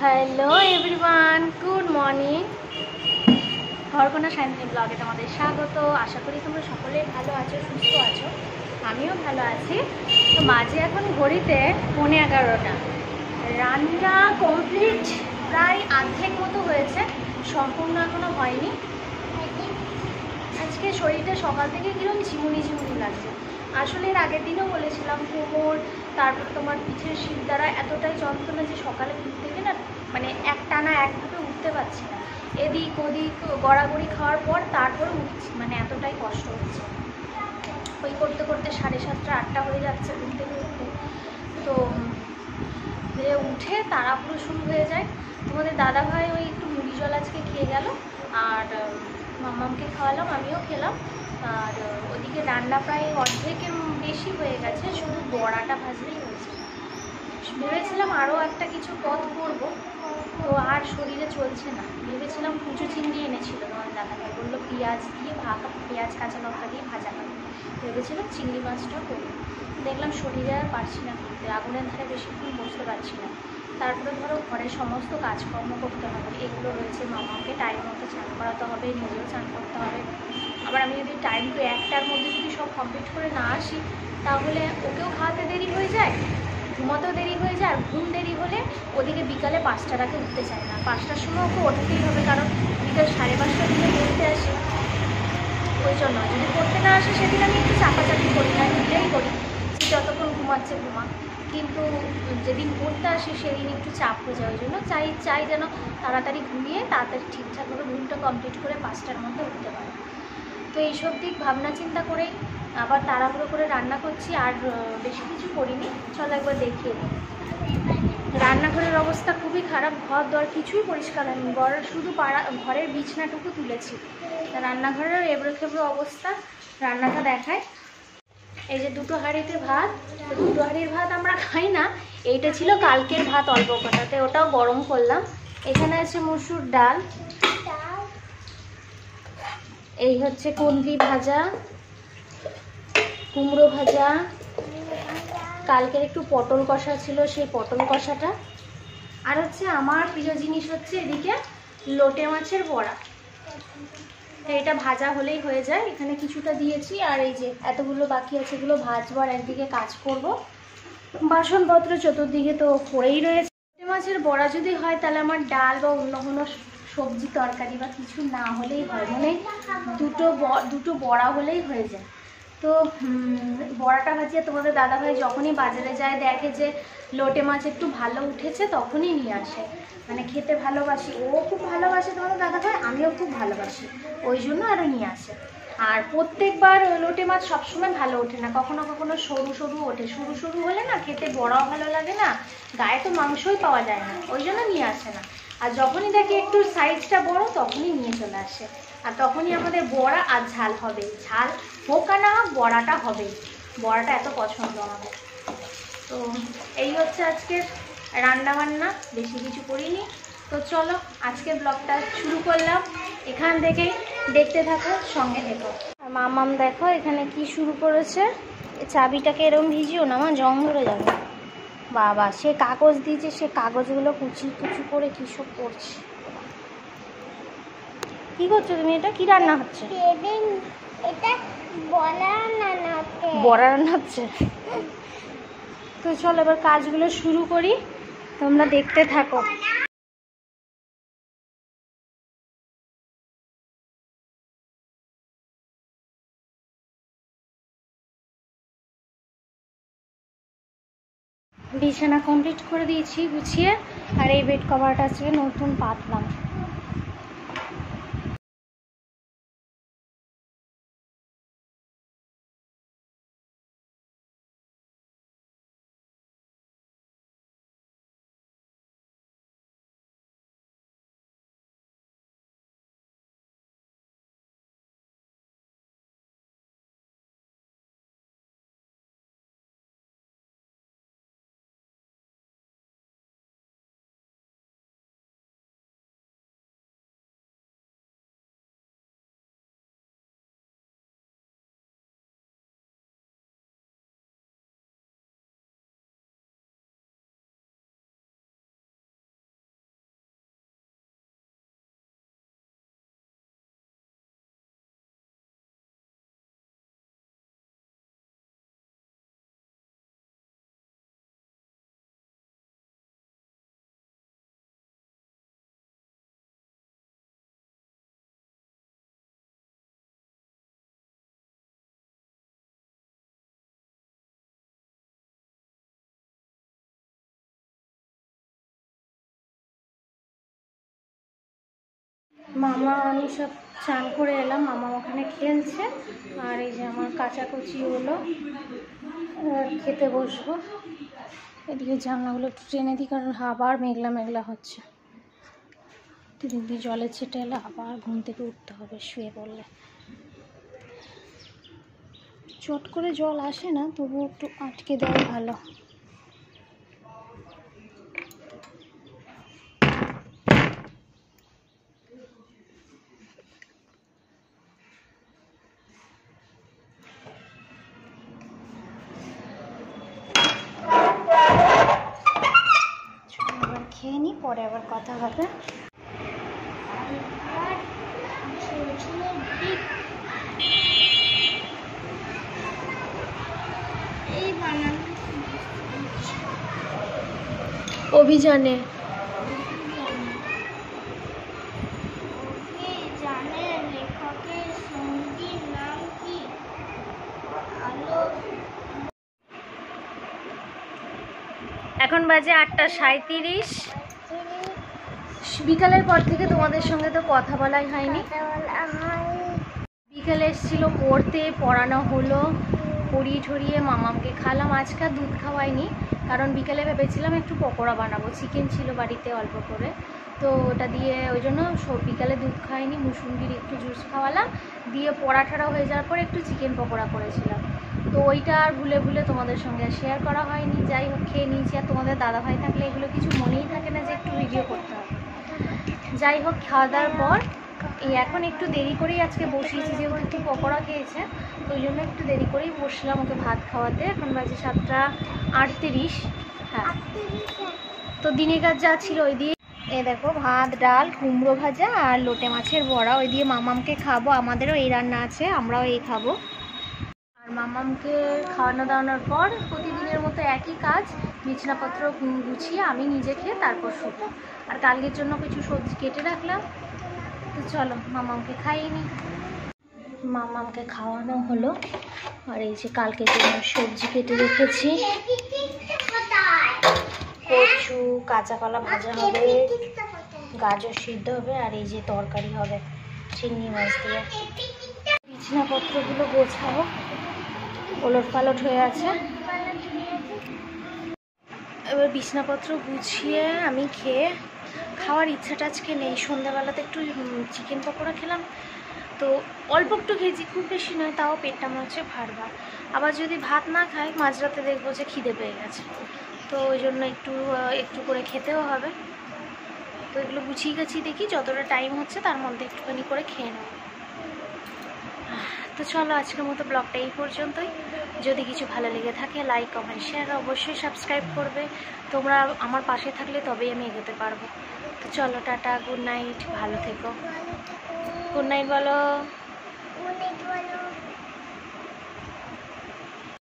Hello everyone, good morning. Ghorkona Sayantani ব্লগে তোমাদের স্বাগত। আশা করি তোমরা সকলেই ভালো আছো, সুস্থ আছো। আমিও ভালো আছি। তো মাঝে এখন ঘড়িতে 11:15। রান্না কমপ্লিট, প্রায় অর্ধেক মতো হয়েছে, সম্পূর্ণ এখনো হয়নি। আজকে শরীরটা সকাল থেকে কিরকম ঝিমুনি ঝিমুনি লাগছে। আসলে এর আগের দিনও বলেছিলাম, কোমর তারপর তোমার পিঠের শির দ্বারা এতটাই যন্ত্রণা যে সকালে ঘুম থেকে না মানে একটানা একভাবে উঠতে পারছি না। এদিক ওদিক গড়াগড়ি খাওয়ার পর তারপরে উঠছি, মানে এতটাই কষ্ট হচ্ছে। ওই করতে করতে 7:30 8টা হয়ে যাচ্ছে ঘুম থেকে উঠতে। তো উঠে তাড়াহুড়ো শুরু হয়ে যায়। তোমাদের দাদাভাই ওই একটু মুড়ি জল আজকে খেয়ে গেল, আর মাম্মামকে খাওয়ালাম, আমিও খেলাম। আর ওদিকে রান্না প্রায় অর্ধেকের বেশি হয়ে গেছে, শুধু বড়াটা ভাজলেই হয়েছে। ভেবেছিলাম আরও একটা কিছু পদ করব, তো আর শরীরে চলছে না। ভেবেছিলাম কুচো চিংড়ি এনেছিল তোমার দাদাভাই, বললো পেঁয়াজ দিয়ে পেঁয়াজ কাঁচা লঙ্কা দিয়ে ভাজা খাবে। ভেবেছিলাম চিংড়ি মাছটা করবো, দেখলাম শরীরে আর পারছি না করতে, আগুনের ধারে বেশিক্ষণ বসতে পারছি না। তারপরে ধরো ঘরের সমস্ত কাজকর্ম করতে হবে, এগুলো রয়েছে। মামাকে টাইম মতো চান করাতে হবে, নিজেও চান করতে হবে। আবার আমি যদি টাইম টু 1টার মধ্যে যদি সব কমপ্লিট করে না আসি, তাহলে ওকেও খাওয়াতে দেরি হয়ে যায়, ঘুমাতেও দেরি হয়ে যায়। আর ঘুম দেরি হলে ওদিকে বিকালে 5টার আগে উঠতে চায় না। 5টার সময় ওকে উঠতেই হবে, কারণ বিকাল 5:30টার দিকে পড়তে আসে। ওই জন্য যদি পড়তে না আসে সেদিন আমি একটু চাপাচাপি করি না, নিজেই করি যে যতক্ষণ ঘুমাচ্ছে ঘুমা। কিন্তু যেদিন পড়তে আসে সেদিন একটু চাপ হয়ে যায়। ওই জন্য চাই যেন তাড়াতাড়ি ঘুমিয়ে তাড়াতাড়ি ঠিকঠাকভাবে ঘুমটা কমপ্লিট করে 5টার মধ্যে উঠতে পারে। তো এইসব দিক ভাবনা চিন্তা করেই আবার তাড়াহুড়ো করে রান্না করছি। আর বেশি কিছু করিনি, চলো একবার দেখিয়ে দিই। রান্নাঘরের অবস্থা খুবই খারাপ, ঘর দর কিছুই পরিষ্কার হয়নি। শুধু ঘরের বিছনাটুকু তুলেছি। রান্নাঘরের এবড়ো খেবড়ো অবস্থা। রান্নাটা দেখায়, এই যে 2টো হাঁড়িতে ভাত। তো 2টো হাঁড়ির ভাত আমরা খাই না, এইটা ছিল কালকের ভাত অল্প কটাতে, ওটাও গরম করলাম। এখানে আছে মসুর ডাল, এই হচ্ছে কুঁদরি ভাজা, কুমড়ো ভাজা, কালকের একটু পটল কষা ছিল, সেই পটল কষাটা। আর হচ্ছে আমার প্রিয় জিনিস হচ্ছে এদিকে লোটে মাছের বড়া। তো এটা ভাজা হলেই হয়ে যায়। এখানে কিছুটা দিয়েছি, আর এই যে এতগুলো বাকি আছে, এগুলো ভাজবো আর একদিকে কাজ করব। বাসনপত্র চতুর্দিকে তো পড়েই রয়েছে। লোটে মাছের বড়া যদি হয় তাহলে আমার ডাল বা অন্য কোনো সবজি তরকারি বা কিছু না হলেই হয়, মানে দুটো বড়া হলেই হয়ে যায়। তো বড়াটা ভাজিয়ে তোমাদের দাদাভাই যখনই বাজারে যায় দেখে যে লোটে মাছ একটু ভালো উঠেছে, তখনই নিয়ে আসে। মানে খেতে ভালোবাসি, ও খুব ভালোবাসে তোমাদের দাদাভাই, আমিও খুব ভালোবাসি, ওই জন্য আরও নিয়ে আসে। আর প্রত্যেকবার লোটে মাছ সবসময় ভালো ওঠে না, কখনো কখনো সরু সরু ওঠে। সরু সরু হলে না খেতে বড়াও ভালো লাগে না, গায়ে তো মাংসই পাওয়া যায় না, ওই জন্য নিয়ে আসে না। আর যখনই দেখি একটু সাইজটা বড়, তখনই নিয়ে চলে আসে। আর তখনই আমাদের বড়া আর ঝাল হবে, ঝাল হোক আর না হোক বড়াটা হবেই। বড়াটা এত পছন্দ আমাদের। তো এই হচ্ছে আজকের রান্নাবান্না, বেশি কিছু করিনি। তো চলো আজকের ব্লগটা শুরু করলাম, এখান থেকেই দেখতে থাকো, সঙ্গে থেকো। আর মামাম দেখো এখানে কি শুরু করেছে। চাবিটাকে এরকম ভিজিও না, আমার জং ধরে যাবে। বাবা, সে কাগজ দিয়েছে, সে কাগজগুলো কুচি কুচি করে কী সব করছে। কি করছো তুমি? এটা কি রান্না হচ্ছে? এটা বড়া রান্না হচ্ছে। বড়া রান্না হচ্ছে। তো চলো এবার কাজগুলো শুরু করি, তোমরা দেখতে থাকো। বিছানা কমপ্লিট করে দিয়েছি গুছিয়ে, আর এই বেড কভারটা আজকে নতুন পাতলাম। মামা আমি সব চান করে এলাম, মামা ওখানে খেলছে, আর এই যে আমার কাচাকুচি হলো, খেতে বসবো। এদিকে জানলাগুলো একটু টেনে দিই, কারণ আবার মেঘলা মেঘলা হচ্ছে। দিদি দিয়ে জলের ছিটে এলে আবার ঘুম থেকে উঠতে হবে শুয়ে পড়লে। চট করে জল আসে না, তবু একটু আটকে দেওয়াই ভালো। এবার খেয়ে নিই, পরে আবার কথা হবে। অভিযানে লেখকের সঙ্গীর নাম কি? এখন বাজে 8:37। বিকালের পর থেকে তোমাদের সঙ্গে তো কথা বলাই হয়নি। বিকালে এসেছিল পড়তে, পড়ানো হলো, পড়িয়ে ঠরিয়ে মামামকে খাওয়ালাম। আজকে দুধ খাওয়াইনি, কারণ বিকেলে ভেবেছিলাম একটু পকোড়া বানাবো, চিকেন ছিল বাড়িতে অল্প করে, তো ওটা দিয়ে ওই জন্য বিকালে দুধ খাওয়াইনি। মুসুম্বির একটু জুস খাওয়ালাম, দিয়ে পড়াঠাড়া হয়ে যাওয়ার পর একটু চিকেন পকোড়া করেছিলাম। তো ওইটা আর ভুলে ভুলে তোমাদের সঙ্গে শেয়ার করা হয়নি। যাই হোক, খেয়ে নিয়েছি। আর তোমাদের দাদাভাই থাকলে এগুলো কিছু মনেই থাকে না যে একটু ভিডিও করতে হবে। যাই হোক, খাওয়া দাওয়ার পর এই এখন একটু দেরি করেই আজকে বসিয়েছি, যেহেতু একটু পকোড়া খেয়েছে, তো ওই জন্য একটু দেরি করেই বসলাম ওকে ভাত খাওয়াতে। এখন বাজে 7:38। হ্যাঁ, তো দিনের কাজ যা ছিল ওই দিয়ে দেখো ভাত, ডাল, কুমড়ো ভাজা আর লোটে মাছের বড়া, ওই দিয়ে মামামকে খাবো। আমাদেরও এই রান্না আছে, আমরাও এই খাবো। আর মামামকে খাওয়ানো দাওয়ানোর পর প্রতিদিনের মতো একই কাজ, বিছানাপত্র গুছিয়ে আমি নিজে খেয়ে তারপর শুবো। আর কালকের জন্য কিছু সবজি কেটে রাখলাম। তো চলো মামামকে খাইয়ে নিই। মামামকে খাওয়ানো হলো, আর এই যে কালকের জন্য সবজি কেটে রেখেছি। কচু, কাঁচা কলা ভাজা হবে, গাজর সিদ্ধ হবে, আর এই যে তরকারি হবে চিংড়ি মাছ দিয়ে। বিছানাপত্রগুলো গোছাবো, ওলট পালট হয়ে আছে। এবার বিছানাপত্র গুছিয়ে আমি খেয়ে, খাওয়ার ইচ্ছাটা আজকে নেই। সন্ধ্যাবেলাতে একটু চিকেন পকোড়া খেলাম, তো অল্প একটু খেয়েছি, খুব বেশি নয়, তাও পেটটা মনে হচ্ছে ভারবার। আবার যদি ভাত না খাই মাঝরাতে দেখবো যে খিদে পেয়ে গেছে, তো ওই জন্য একটু করে খেতেও হবে। তো এগুলো গুছিয়ে গেছি, দেখি যতটা টাইম হচ্ছে তার মধ্যে একটুখানি করে খেয়ে নেব। তো চলো আজকের মতো ব্লগটা এই পর্যন্তই। যদি কিছু ভালো লেগে থাকে লাইক, কমেন্ট, শেয়ার, অবশ্যই সাবস্ক্রাইব করবে। তোমরা আমার পাশে থাকলে তবেই আমি এগোতে পারবো। তো চলো, টাটা, গুড নাইট, ভালো থেকো। গুড নাইট বলো।